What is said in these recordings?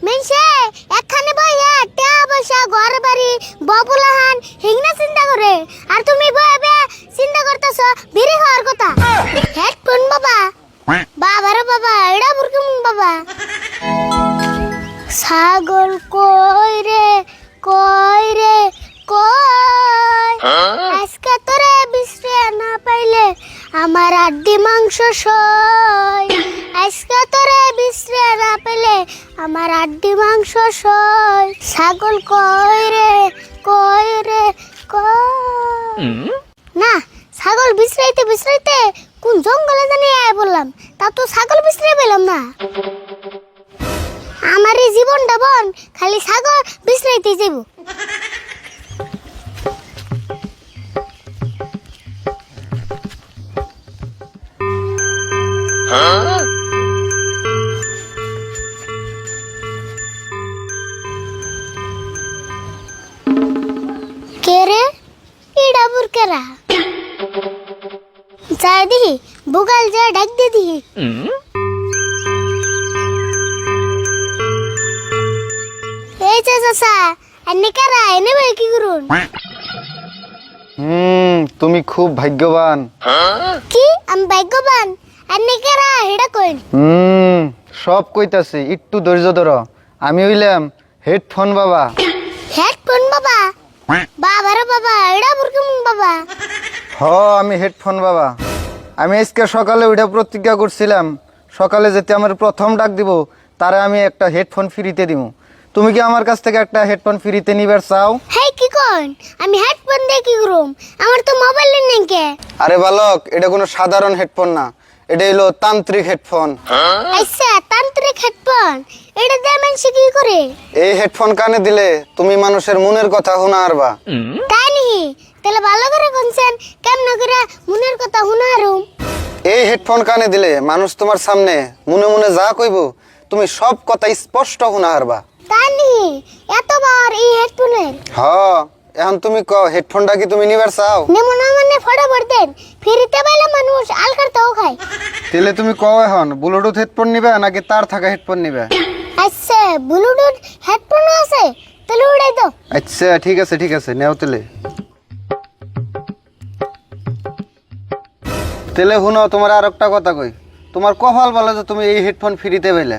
মেনছে একখানে বইয়া টাকা পয়সা ঘর বাড়ি ববুলাহান হিংনা চিন্তা করে আর তুমি বইবে চিন্তা করতেছ বিড়ি খাওয়ার কথা হেডফোন বাবা বাবা রে বাবা এটা বুরকুম বাবা ছাগল কই রে কই রে কই আজকে তোরে বিশ্রে না পাইলে আমার আড্ডি মাংস সয় আজকে তোরে বিশ্রে না পাইলে আমার আড্ডি মাংস সয় ছাগল কই রে কই রে কই না ছাগল বিশ্রাইতে বিশ্রাইতে কোন জঙ্গলে জানি আয় বললাম তা তো ছাগল বিশ্রে পেলাম না আমার এই জীবনটা বন খালি ছাগল বিশ্রাইতে যাব কে রে ইডা বুরকেরা যাই দিহি বুগাল যা ডাক দে দিহি এই যে চাচা এনে কারা এনে ভাই কি করুন তুমি খুব ভাগ্যবান। কি আমি ভাগ্যবান এনে কারা হেডা কইন সব কইতাছি একটু ধৈর্য ধরো। আমি হইলাম হেডফোন বাবা। হেডফোন বাবা বাবা রে বাবা এডা বুরকুম বাবা আমি হেডফোন বাবা। আমি আজকে সকালে ওইটা প্রতিজ্ঞা করছিলাম সকালে যেতে আমার প্রথম ডাক দিব তারে আমি একটা হেডফোন ফ্রিতে দিব। তুমি কি আমার কাছ থেকে একটা হেডফোন ফ্রিতে নিবার চাও? হেই কি কোন আমি হেডফোন দিয়ে কি করুম আমার তো মোবাইল নেই কে আরে বালক এটা কোনো সাধারণ হেডফোন না, এটা হলো তান্ত্রিক হেডফোন। আচ্ছা তান্ত্রিক হেডফোন এটা দিয়ে মানুষ কি করে? এই হেডফোন কানে দিলে তুমি মানুষের মনের কথা শোনা আরবা। তাই নি তাহলে ভালো করে কোনছেন কেমন করে মনের কথা শোনা আরুম? এই হেডফোন কানে দিলে মানুষ তোমার সামনে মনে মনে যা কইব তুমি সব কথা স্পষ্ট শোনা আরবা। তাই নি এতবার এই হেডফোনের এখন তুমি কও হেডফোনটা কি তুমি নিবার চাও? নেমো না মানে ফটাফট দেন ফ্রিতে পাইলে মানুষ আলকার তাও খায়। তাহলে তুমি কও এখন ব্লুটুথ হেডফোন নিবে নাকি তার থাকা হেডফোন নিবে? আচ্ছা ব্লুটুথ হেডফোন আছে তাহলে উড়াই দাও। আচ্ছা ঠিক আছে নেও তাহলে। তাহলে শুনো তোমার আর একটা কথা কই, তোমার কপাল বলে যে তুমি এই হেডফোন ফ্রিতে পাইলে।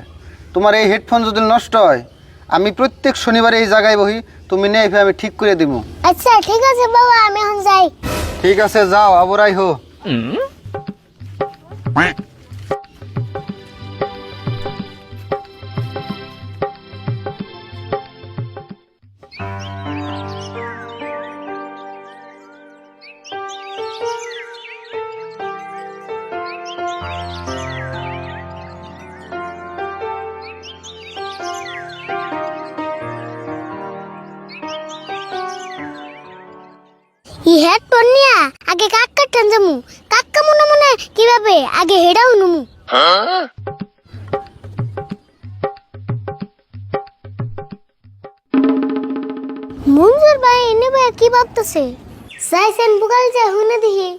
তোমার এই হেডফোন যদি নষ্ট হয় আমি প্রত্যেক শনিবারে এই জায়গায় বহি, তুমি নেই আমি ঠিক করে দিব। আচ্ছা ঠিক আছে বাবা আমি এখন যাই। ঠিক আছে যাও আবরাই হো। এই হেডফোন নিয়া আগে কাক্কা টান যামু কাক্কা মনে মনে কিভাবে আগে হেডাও নুমু। মঞ্জুর ভাই এনে ভাই কি ভাবতেছে যাইছেন বুকাল যা হুনে দিহি।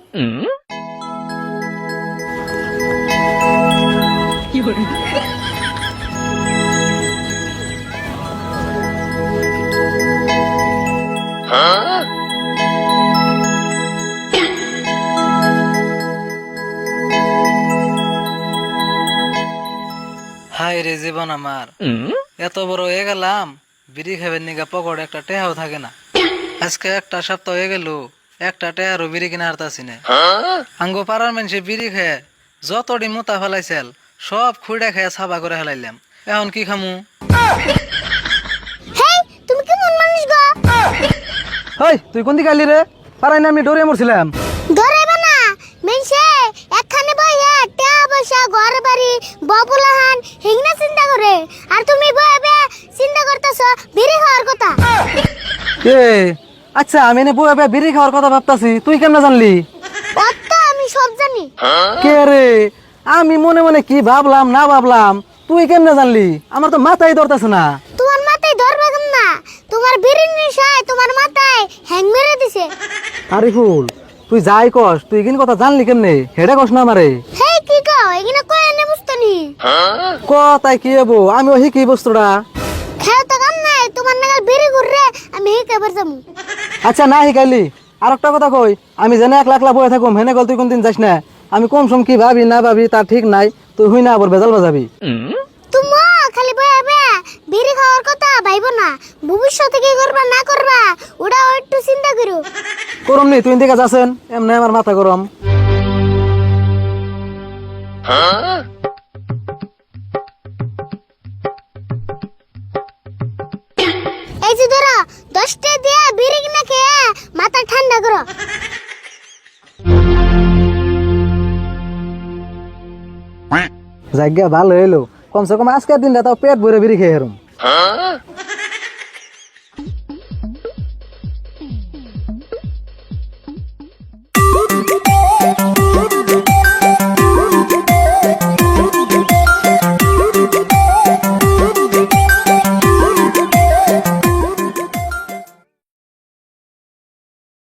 হায় রে জীবন আমার, এত বড় হয়ে গেলাম বিড়ি খাবেন নিগা পকেটে একটা টেহাও থাকে না। আজকে একটা সপ্তাহ হয়ে গেল একটা টেহারও বিড়ি কিনে হারতাছি না। আঙ্গ পাড়ার মানুষে বিড়ি খেয়ে যতটি মোতা ফেলাইছিল সব খুঁড়া খেয়ে সাবা করে ফেলাইলাম। এখন কি খামু? হেই তুমি কি মন মানুষ গো? হেই তুই কোন দিকে আইলি রে? পারাই না আমি ডরে মরছিলাম। ধরেবা না মেনছে একখানে বইয়া টাকা পয়সা ঘর বাড়ি ববুলাহান হিংনা চিন্তা করে আর তুমি বইবে চিন্তা করতেছ বিড়ি খাওয়ার কথা। এ আচ্ছা আমি এনে বইয়া বিড়ি খাওয়ার কথা ভাবতাছি, তুই কেমনে জানলি? অত আমি সব জানি। কে রে আমি মনে মনে কি ভাবলাম না ভাবলাম তুই কেমনে জানলি? আমার তো মাথায় ধরতেছে না। তোমার মাথায় ধরবে কেন না? তোমার বিড়ির নেশায় তোমার মাথায় হ্যাং মেরে দিছে। আরে ফুল তুই যাই কস তুই কিন কথা জানলি কেমনে? হেডে কস না আমারে। হেই কি কও এখানে কই এনে বুঝতনি? কথাই কি হবো আমি ওই কি বস্তুটা খেয়ে তো কাম নাই, তোমার নাগাল বিড়ি ঘুররে আমি হিকে বের যাবো। আচ্ছা না শিখাইলি, আর একটা কথা কই, আমি জেনে একলা একলা বয়ে থাকুম হেনে গল তুই কোনদিন যাস না। আমি কম সম কি ভাবি না ভাবি তার ঠিক নাই, তুই হুই না আবার বেজাল বাজাবি। তুমি খালি বয়ে বে বিড়ি খাওয়ার কথা ভাইবো না, ভবিষ্যতে কি করবা না করবা ওটা একটু চিন্তা করো। করম নি, তুই দিকে যাচ্ছেন এমনি আমার মাথা গরম। এই যে ধরো 10টা দিয়ে বিড়ি কিনা খেয়ে মাথা ঠান্ডা করো। জায়গা ভালো হইলো, কমসে কম আজকের দিনটা তাও পেট ভরে বিড়ি খেয়ে হেরুম।